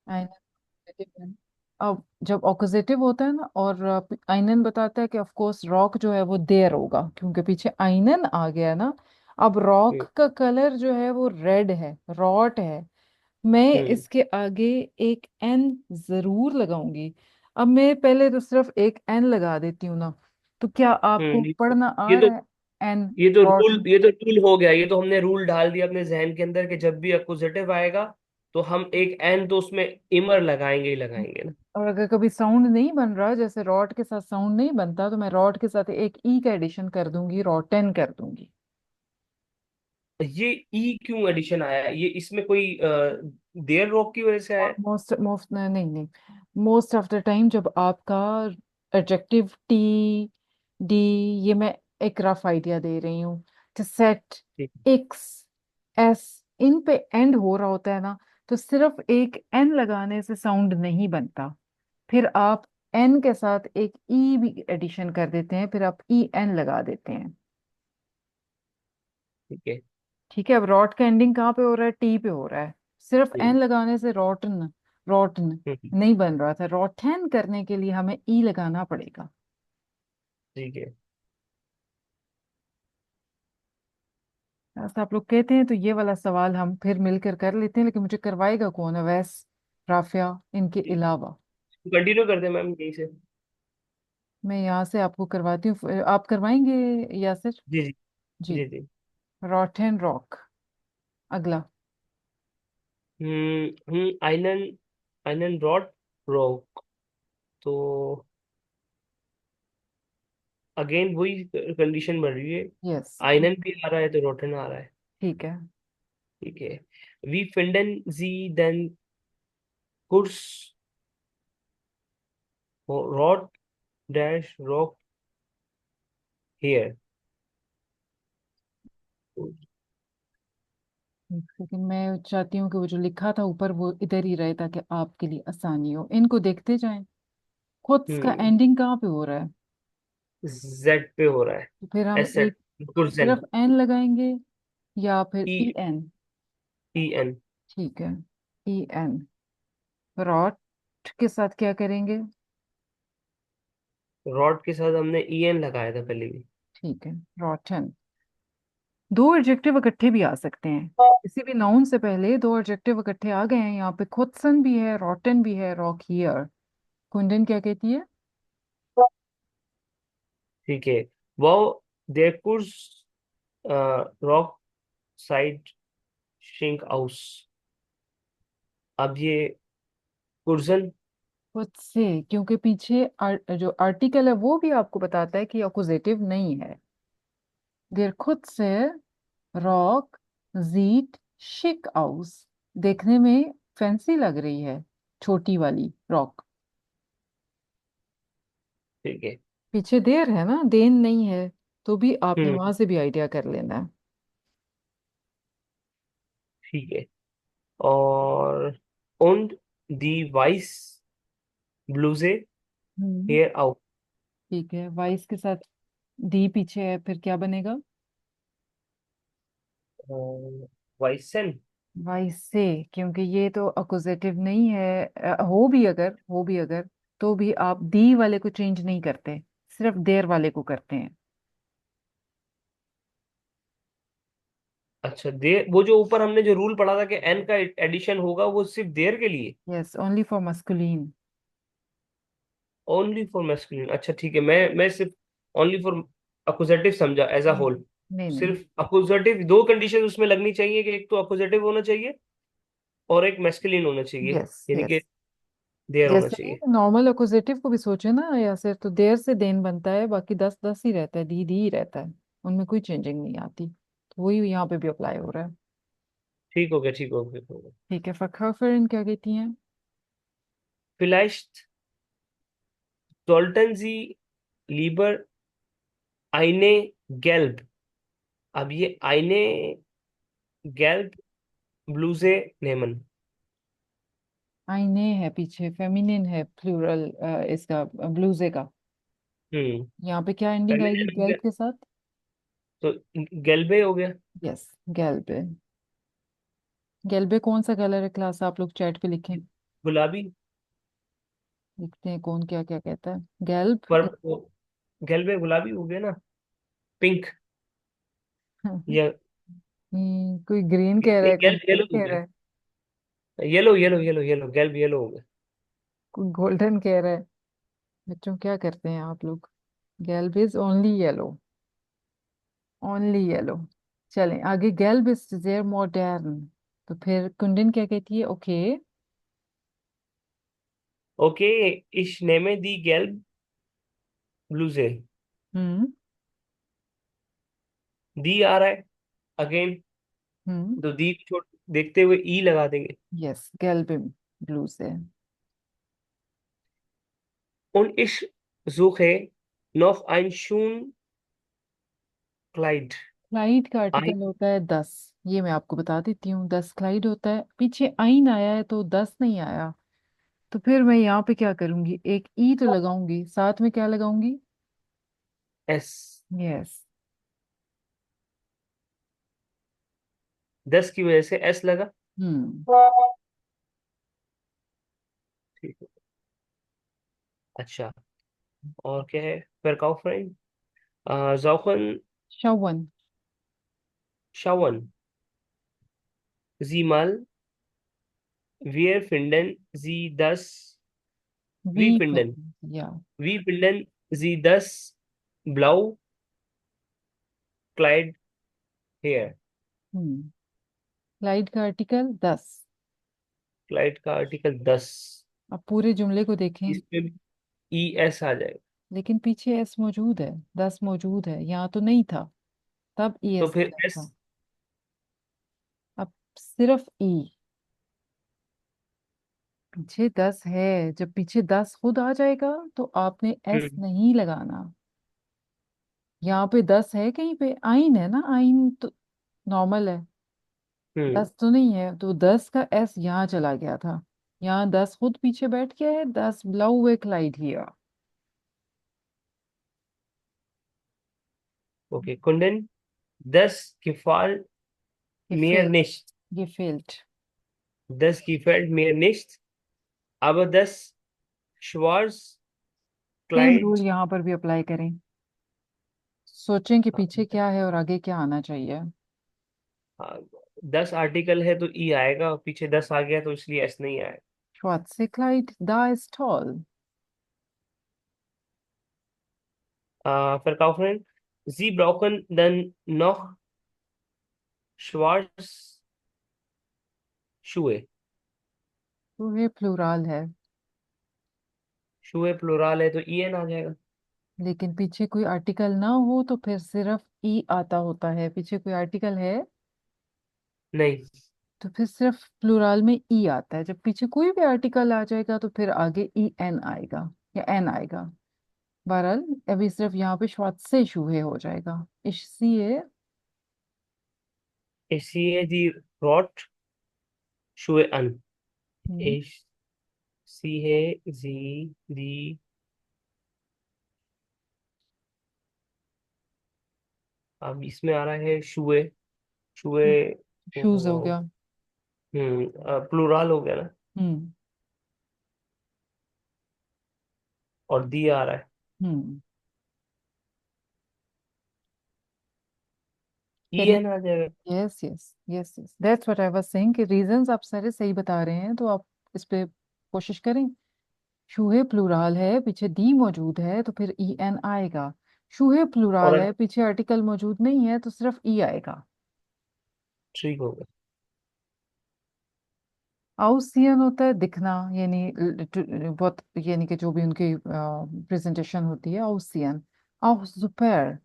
आइनन। अब जब ऑपोजिटिव होता है ना, और आइनन बताता है कि ऑफ कोर्स रॉक जो है वो देयर होगा, क्योंकि पीछे आइनन आ गया ना। अब रॉक हम्म। का कलर जो है वो रेड है, रॉट है। मैं हम्म। इसके आगे एक एन जरूर लगाऊंगी। अब मैं पहले तो सिर्फ एक एन लगा देती हूँ ना। तो क्या आपको हम्म। पढ़ना ये आ तो रहा है? एन ये तो रॉट। रूल ये तो रूल हो गया। ये तो हमने रूल डाल दिया अपने जहन के अंदर कि जब भी अपोजिटिव आएगा तो हम एक एन तो उसमें इमर लगाएंगे ही लगाएंगे ना। और अगर कभी साउंड नहीं बन रहा, जैसे रॉट के साथ साउंड नहीं बनता, तो मैं रॉट के साथ एक ई का एडिशन कर दूंगी, रॉटेन कर दूंगी। ये ई क्यों एडिशन आया है? ये इसमें कोई देयर रॉक की वजह से आया और है? मोस्ट मोस्ट नहीं नहीं, मोस्ट ऑफ द टाइम जब आपका एडजेक्टिव टी, डी, ये मैं एक रफ आइडिया दे रही हूँ, तो सेट, ठीक। एक्स, एस, इन पे एंड हो रहा होता है ना, तो सिर्फ एक एन लगाने से साउंड नहीं बनता। फिर आप एन के साथ एक ई भी एडिशन कर देते हैं, फिर आप ई एन लगा देते हैं। ठीक है। ठीक है। अब रॉट का एंडिंग कहाँ पे हो रहा है? टी पे हो रहा है। सिर्फ एन हम्म। लगाने से रॉटन, रॉटन हम्म। नहीं बन रहा था। रॉटन करने के लिए हमें ई लगाना पड़ेगा। ठीक है। ऐसा आप लोग कहते हैं, तो ये वाला सवाल हम फिर मिलकर कर लेते हैं, लेकिन मुझे करवाएगा कौन है? वैस, राफिया, इनके अलावा। कंटिन्यू कर दे मैम यहीं से। मैं यहाँ से आपको करवाती हूँ, आप करवाएंगे यासिर? जी जी। जी। जी जी। रॉटन रॉक। अगला। आइनन आइनन रॉड रॉक। तो अगेन वही कंडीशन बन रही है। यस। आइनन भी आ रहा है तो रोटन आ रहा है। ठीक है। ठीक है। वी फिंडन जी देन कुर्स रॉड डैश रॉक हेयर। लेकिन मैं चाहती हूँ कि वो जो लिखा था ऊपर वो इधर ही रहे, ताकि आपके लिए आसानी हो। इनको देखते जाएं। खुद का हम्म। एंडिंग कहाँ पे हो रहा है? जेड पे हो रहा है। तो फिर हम एसेट एक कुर्जन। सिर्फ एन लगाएंगे, या फिर ई ई एन? E N. ठीक है। E N. रॉट के साथ क्या करेंगे? रॉड के साथ हमने ई एन लगाया था पहले भी। ठीक है। रॉटन। दो एडजेक्टिव इकट्ठे भी आ सकते हैं। किसी भी नाउन से पहले दो एडजेक्टिव इकट्ठे आ गए हैं यहाँ पे। खुदसन भी है, रॉटन भी है, रॉक हियर। कुंदन क्या कहती है? ठीक है। वो देयर कुर्स रॉक साइड शिंक हाउस। अब ये कुर्जन। खुद से, क्योंकि पीछे जो आर्टिकल है वो भी आपको बताता है कि अकुजेटिव नहीं है। देर खुद से रॉक जीट शिक आउस। देखने में फैंसी लग रही है, छोटी वाली रॉक। ठीक है। पीछे देर है ना, देन नहीं है। तो भी आपने हम्म। वहां से भी आइडिया कर लेना है। ठीक है। और und die weiß Bluse हम्म। hier auch। ठीक है। वाइस के साथ दी पीछे है, फिर क्या बनेगा? weißen। वाइस से, क्योंकि ये तो अकुजेटिव नहीं है। हो भी अगर तो भी आप दी वाले को चेंज नहीं करते, सिर्फ देर वाले को करते हैं। अच्छा, देर वो जो ऊपर हमने जो रूल पढ़ा था कि एन का एडिशन होगा वो सिर्फ देर के लिए। Yes, only for masculine. Only for masculine. अच्छा ठीक है। मैं सिर्फ ओनली फॉर अपोजिटिव समझा एज अ नहीं होल। नहीं नहीं। सिर्फ अपोजिटिव दो कंडीशन उसमें लगनी चाहिए कि एक तो अपोजिटिव होना चाहिए और एक मैस्कुलिन होना चाहिए, यस यानी यस। कि देर होना जैसे चाहिए। नॉर्मल अकुजेटिव को भी सोचे ना, या सिर तो देर से देन बनता है, बाकी दस दस ही रहता है, दी दी ही रहता है। उनमें कोई चेंजिंग नहीं आती। तो वही यहाँ पे भी अप्लाई हो रहा है। ठीक हो गया। ठीक हो गया। ठीक हो गया। ठीक है। फखर क्या कहती हैं? vielleicht sollten Sie lieber eine gelb। अब ये आईने gelb ब्लूजे नेमन। आईने है पीछे, फेमिनिन है प्लूरल इसका, ब्लूजे का। हम्म। यहाँ पे क्या एंडिंग आएगी फेमिनिन हो गया गेल्प के साथ? तो गेल्बे हो गया। यस। गेल्बे। गेल्बे कौन सा कलर है क्लास? आप लोग चैट पे लिखें। गुलाबी। देखते हैं कौन क्या क्या कहता है। गैल्ब। पर गैल्ब गुलाबी हो गया ना। पिंक। या कोई ग्रीन कह रहा है, कोई गैल्ब ब्लू येलो हो कह रहा गया। है, येलो येलो येलो येलो, गैल्ब येलो हो गया। कोई गोल्डन कह रहा है। बच्चों क्या करते हैं आप लोग। गैल्ब is only yellow, only yellow. चलें आगे, गैल्ब इज देयर मॉडर्न। तो फिर कुंडन क्या कहती है, okay. Okay, ich nehme die gelb Bluse। हम्म। दी आ रहा है अगेन, हम्म। तो दी को छोड़ देखते हुए ई लगा देंगे। यस, गैल्ब ब्लू से। Und ich suche noch ein Schulkleid। Clyde का ein आर्टिकल होता है 10। ये मैं आपको बता देती हूँ, 10 क्लाइड होता है। पीछे आइन आया है तो 10 नहीं आया। तो फिर मैं यहाँ पे क्या करूंगी, एक ई तो लगाऊंगी, साथ में क्या लगाऊंगी। S। यस। 10 की वजह से एस लगा। हम्म। ठीक है। अच्छा, और क्या है? verkaufen, suchen, शवन। schauen Sie mal, wir finden Sie das, वी wir फिर, finden, या। wir finden Sie das blau Kleid here। Hmm. Clyde का आर्टिकल 10। क्लाइड का आर्टिकल 10। अब पूरे जुमले को देखें। इस पे ई एस आ जाएगा। लेकिन पीछे एस मौजूद है, 10 मौजूद है, यहाँ तो नहीं था। तब ई तो एस फिर लगा एस। था। अब सिर्फ ई। पीछे 10 है, जब पीछे 10 खुद आ जाएगा तो आपने एस हम्म। नहीं लगाना। यहाँ पे 10 है, कहीं पे आइन है ना, आइन तो नॉर्मल है। हम्म। 10 तो नहीं है, तो 10 का एस यहाँ चला गया था। यहाँ 10 खुद पीछे बैठ गया है, 10 ब्लाउ क्लाइड हियर। Okay Kundan, 10 gefällt mir gefällt, nicht। gefällt। 10 gefällt mir nicht, aber das schwarz same rule Kleid। यहाँ पर भी अप्लाई करें। सोचें कि पीछे क्या है और आगे क्या आना चाहिए। 10 आर्टिकल है तो ई आएगा, और पीछे 10 आ गया तो इसलिए एस नहीं आएगा। Schwarze Kleid, da ist toll। verkaufen, Sie brauchen dann noch schwarz Schuhe। तो ये प्लूराल है। शूए प्लुराल है तो ई एन आ जाएगा। लेकिन पीछे कोई आर्टिकल ना हो तो फिर सिर्फ ई आता होता है। पीछे कोई आर्टिकल है नहीं। तो फिर सिर्फ प्लूराल में ई आता है। जब पीछे कोई भी आर्टिकल आ जाएगा तो फिर आगे ई एन आएगा या एन आएगा। बहरहाल अभी सिर्फ यहाँ पे श्वास से शूहे हो जाएगा, इसलिए। Ich sehe die Rotschuhe an। Hmm. Ich sehe sie die, अब इसमें आ रहा है शुए। शुए। शूज हो गया। प्लूराल हो गया ना। हम्म। और दी आ रहा है। हम्म। ई एन आ जाएगा। Yes yes yes yes, that's what I was saying कि रीजंस आप सारे सही बता रहे हैं, तो आप इस पे कोशिश करें। शूहे प्लूराल है, पीछे दी मौजूद है तो फिर ई एन आएगा। शूहे और प्लूराल है, पीछे आर्टिकल मौजूद नहीं है तो सिर्फ ई आएगा। ठीक हो गया। आउसियन होता है दिखना, यानी बहुत, यानी कि जो भी उनकी प्रेजेंटेशन होती है, आउसियन। auch super,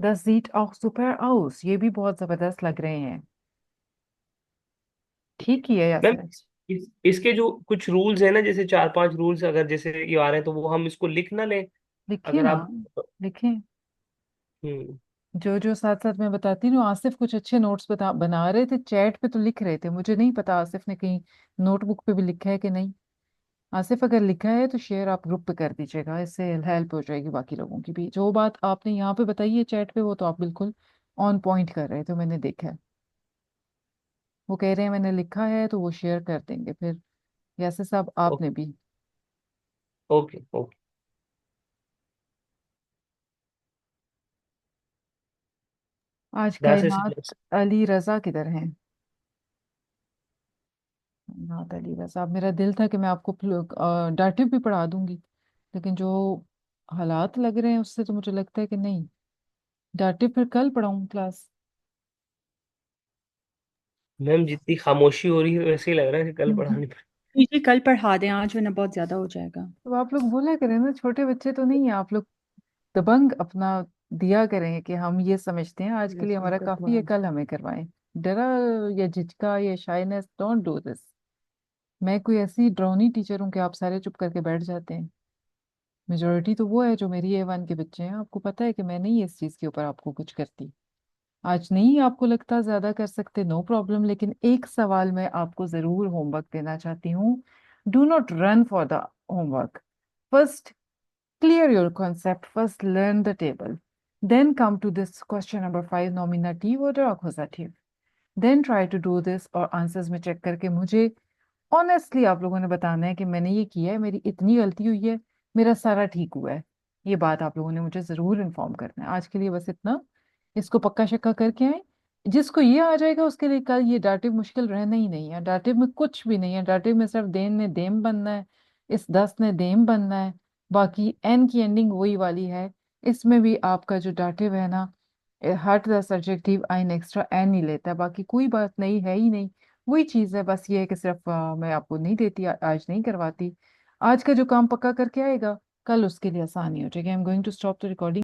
das sieht auch super aus, ये भी बहुत जबरदस्त लग रहे हैं। ठीक ही है मैम, यासर। इसके जो कुछ रूल्स है ना, जैसे 4 5 रूल्स अगर जैसे ये आ रहे हैं तो वो हम इसको लिख ना लें। लिखे अगर ना, आप। लिखें। हम्म। जो जो साथ साथ मैं बताती हूँ, आसिफ कुछ अच्छे नोट्स बना रहे थे, चैट पे तो लिख रहे थे। मुझे नहीं पता आसिफ ने कहीं नोटबुक पे भी लिखा है कि नहीं। आसिफ अगर लिखा है तो शेयर आप ग्रुप पे कर दीजिएगा, इससे हेल्प हो जाएगी बाकी लोगों की भी। जो बात आपने यहाँ पे बताई है चैट पे, वो तो आप बिल्कुल ऑन पॉइंट कर रहे थे, मैंने देखा है। वो कह रहे हैं मैंने लिखा है, तो वो शेयर कर देंगे फिर। यस साहब आपने भी। Okay okay. आज दैट्स कायनात इट। अली रजा किधर हैं? कायनात अली रजा, मेरा दिल था कि मैं आपको डाटिव भी पढ़ा दूंगी, लेकिन जो हालात लग रहे हैं उससे तो मुझे लगता है कि नहीं, डाटिव फिर कल पढ़ाऊँ क्लास। मैम जितनी खामोशी हो रही है वैसे ही लग रहा है कि कल हम्म। पढ़ानी पड़ेगी। मुझे कल पढ़ा दें, आज वरना बहुत ज्यादा हो जाएगा। तो आप लोग बोला करें ना, छोटे बच्चे तो नहीं है आप लोग, दबंग अपना दिया करें कि हम ये समझते हैं आज के लिए यस मैम, हमारा काफी है, करवा। कल हमें करवाएं। डरा या झिझका या शाइनेस, डोंट डू दिस। मैं कोई ऐसी ड्राउनी टीचर हूँ कि आप सारे चुप करके बैठ जाते हैं? मेजोरिटी तो वो है जो मेरी A1 के बच्चे हैं, आपको पता है कि मैं नहीं इस चीज के ऊपर आपको कुछ करती। आज नहीं आपको लगता ज्यादा कर सकते, नो प्रॉब्लम, लेकिन एक सवाल मैं आपको जरूर होमवर्क देना चाहती हूँ। Do not run for the homework. First clear your concept, first learn the table, then come to this question number 5, nominative or accusative, then try to do this और आंसर्स में चेक करके मुझे honestly आप लोगों ने बताना है कि मैंने ये किया है, मेरी इतनी गलती हुई है, मेरा सारा ठीक हुआ है। ये बात आप लोगों ने मुझे जरूर इन्फॉर्म करना है। आज के लिए बस इतना, इसको पक्का शक्का करके आए। जिसको ये आ जाएगा उसके लिए कल ये डाटिव मुश्किल रहना ही नहीं है। डाटिव में कुछ भी नहीं है, डाटिव में सिर्फ देन ने देम बनना है, इस 10 ने देम बनना है, बाकी एन की एंडिंग वही वाली है। इसमें भी आपका जो डाटिव है ना, हट द सब्जेक्टिव आइन एक्स्ट्रा एन ही लेता है, बाकी कोई बात नहीं है ही नहीं। वही चीज़ है, बस ये है कि सिर्फ मैं आपको नहीं देती, आज नहीं करवाती। आज का जो काम पक्का करके आएगा, कल उसके लिए आसानी हो जाएगी। I am going to stop the recording.